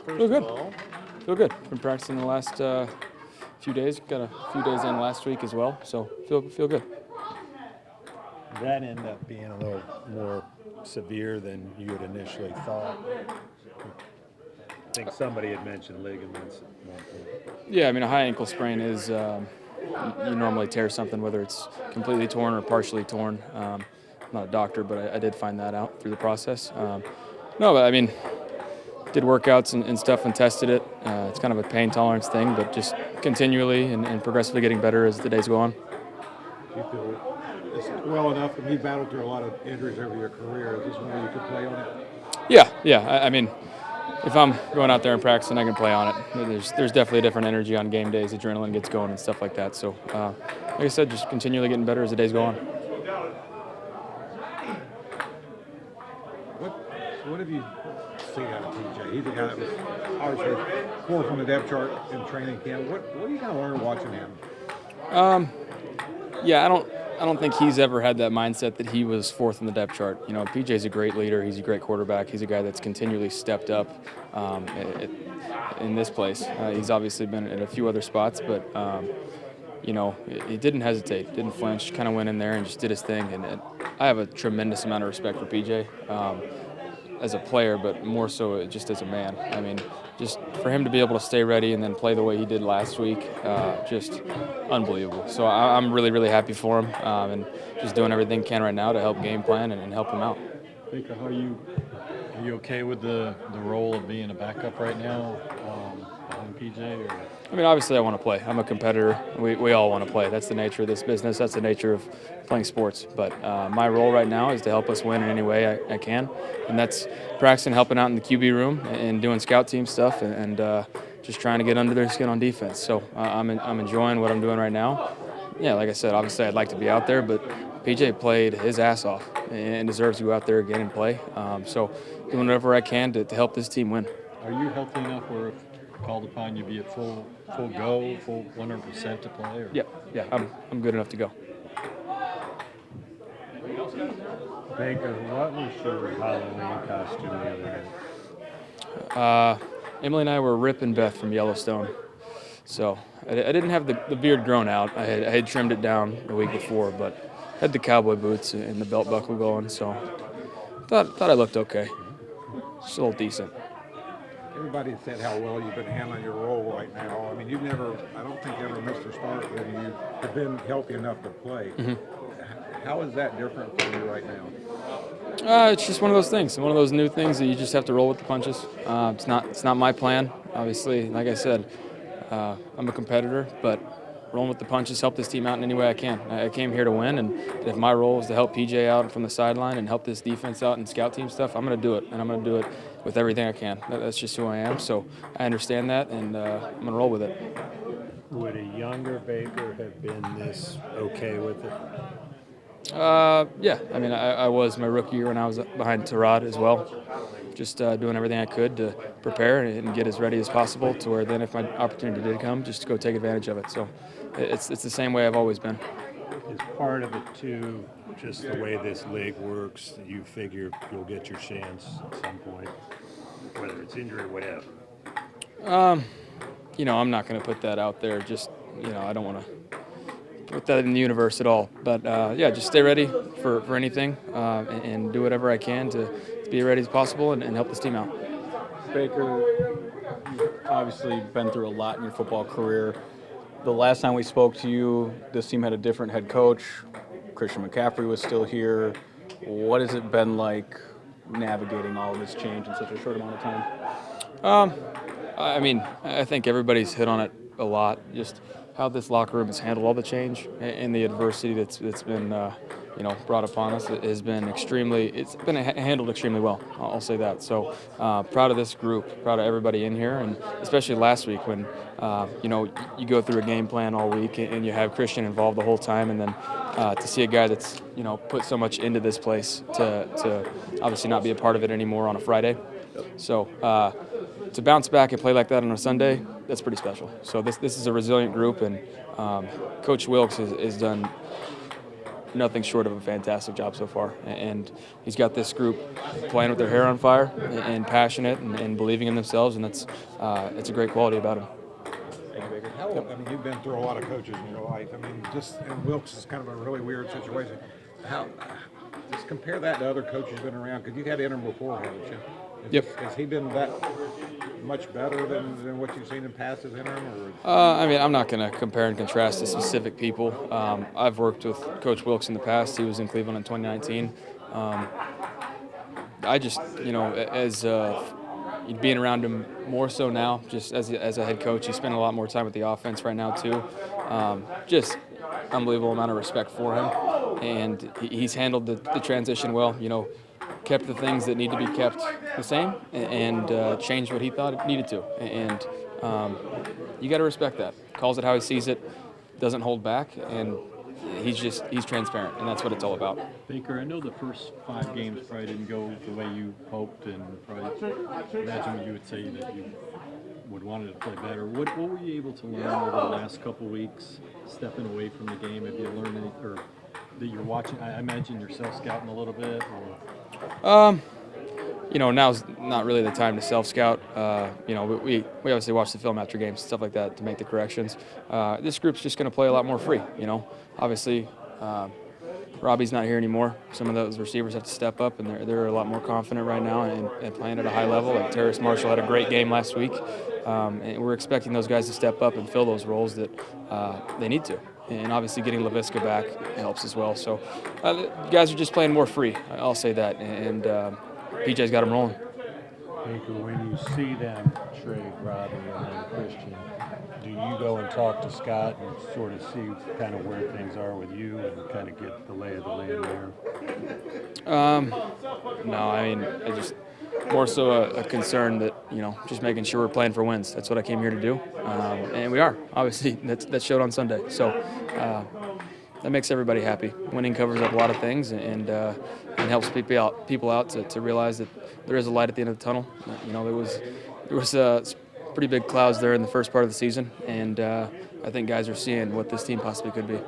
first Feel good. of all. Feel good. Been practicing the last few days. Got a few days in last week as well, so feel good. Did that end up being a little more severe than you had initially thought? I think somebody had mentioned ligaments at one point. Yeah, I mean a high ankle sprain is you normally tear something, whether it's completely torn or partially torn. I'm not a doctor, but I did find that out through the process. No, but I mean, did workouts and stuff and tested it. It's kind of a pain tolerance thing, but just continually and progressively getting better as the days go on. Do you feel it's well enough? I mean, you battled through a lot of injuries over your career. Is this one you could play on it? Yeah. I mean, if I'm going out there and practicing, I can play on it. There's definitely a different energy on game days. Adrenaline gets going and stuff like that. So, like I said, just continually getting better as the days go on. What have you seen out of PJ? He's a guy that was obviously fourth on the depth chart in training camp. What are you going to learn watching him? Yeah, I don't think he's ever had that mindset that he was fourth on the depth chart. You know, PJ's a great leader. He's a great quarterback. He's a guy that's continually stepped up in this place. He's obviously been in a few other spots, but you know, he didn't hesitate, didn't flinch, kind of went in there and just did his thing. And I have a tremendous amount of respect for PJ as a player, but more so just as a man. I mean, just for him to be able to stay ready and then play the way he did last week, just unbelievable. So I'm really, really happy for him and just doing everything he can right now to help game plan and help him out. Baker, are you okay with the role of being a backup right now behind PJ? Or? I mean, obviously I want to play. I'm a competitor. We all want to play. That's the nature of this business. That's the nature of playing sports. But my role right now is to help us win in any way I can. And that's practicing, helping out in the QB room and doing scout team stuff and just trying to get under their skin on defense. So I'm enjoying what I'm doing right now. Yeah, like I said, obviously I'd like to be out there, but PJ played his ass off and deserves to go out there again and play. So doing whatever I can to help this team win. Are you healthy enough where if called upon you be at full go, full 100% to play? Or? Yeah, I'm good enough to go. Baker, what was your Halloween costume the other day? Emily and I were Rip and Beth from Yellowstone. So I didn't have the beard grown out. I had trimmed it down the week before, but had the cowboy boots and the belt buckle going. So thought I looked okay. Just a little decent. Everybody said how well you've been handling your role right now. I mean, I don't think you ever missed a start when you have been healthy enough to play. Mm-hmm. How is that different for you right now? It's just one of those things, one of those new things that you just have to roll with the punches. It's not my plan, obviously. Like I said, I'm a competitor, but rolling with the punches, help this team out in any way I can. I came here to win, and if my role is to help PJ out from the sideline and help this defense out and scout team stuff, I'm going to do it, and I'm going to do it with everything I can. That's just who I am, so I understand that, and I'm going to roll with it. Would a younger Baker have been this okay with it? Yeah. I mean, I was my rookie year when I was behind Terod as well. Just doing everything I could to prepare and get as ready as possible to where then if my opportunity did come, just to go take advantage of it. So it's the same way I've always been. Is part of it, too, just the way this league works, you figure you'll get your chance at some point, whether it's injury or whatever? You know, I'm not going to put that out there. Just, you know, I don't want to put that in the universe at all. But, yeah, just stay ready for anything and do whatever I can to be as ready as possible and help this team out. Baker, you've obviously been through a lot in your football career. The last time we spoke to you, this team had a different head coach. Christian McCaffrey was still here. What has it been like navigating all of this change in such a short amount of time? I mean, I think everybody's hit on it a lot, just how this locker room has handled all the change and the adversity that's been you know, brought upon us. It's been handled extremely well, I'll say that. So proud of this group, proud of everybody in here, and especially last week when you know, you go through a game plan all week and you have Christian involved the whole time, and then to see a guy that's, you know, put so much into this place to obviously not be a part of it anymore on a Friday. So to bounce back and play like that on a Sunday, that's pretty special. So this is a resilient group, and Coach Wilkes has done nothing short of a fantastic job so far. And he's got this group playing with their hair on fire and passionate and believing in themselves, and it's a great quality about him. How, I mean, you've been through a lot of coaches in your life. I mean, and Wilkes is kind of a really weird situation. Just compare that to other coaches who've been around, because you had interim before, haven't you? Yep. Has he been that much better than what you've seen in past as interim? Or? I mean, I'm not going to compare and contrast to specific people. I've worked with Coach Wilkes in the past. He was in Cleveland in 2019. I just, as being around him more so now, just as a head coach, he spent a lot more time with the offense right now too. Just unbelievable amount of respect for him, and he's handled the transition well. Kept the things that need to be kept the same, and changed what he thought it needed to. And you got to respect that. Calls it how he sees it, doesn't hold back, and he's transparent, and that's what it's all about. Baker, I know the first 5 games probably didn't go the way you hoped, and probably imagine you would say that you would wanted to play better. What were you able to learn over the last couple weeks, stepping away from the game? Have you learned any, or that you're watching? I imagine you're self-scouting a little bit. Or... Now's not really the time to self-scout. We obviously watch the film after games, stuff like that, to make the corrections. This group's just going to play a lot more free. Obviously, Robbie's not here anymore. Some of those receivers have to step up, and they're a lot more confident right now and playing at a high level. Like Terrace Marshall had a great game last week, and we're expecting those guys to step up and fill those roles that they need to. And obviously getting LaVisca back helps as well. So the guys are just playing more free, I'll say that, and PJ's got them rolling. Baker, when you see them trade Robbie and then Christian, do you go and talk to Scott and sort of see kind of where things are with you and kind of get the lay of the land there? No, I mean, I just more so a concern that, just making sure we're playing for wins. That's what I came here to do, and we are. Obviously, that showed on Sunday. So that makes everybody happy. Winning covers up a lot of things and helps people out to realize that there is a light at the end of the tunnel. There was pretty big clouds there in the first part of the season, and I think guys are seeing what this team possibly could be.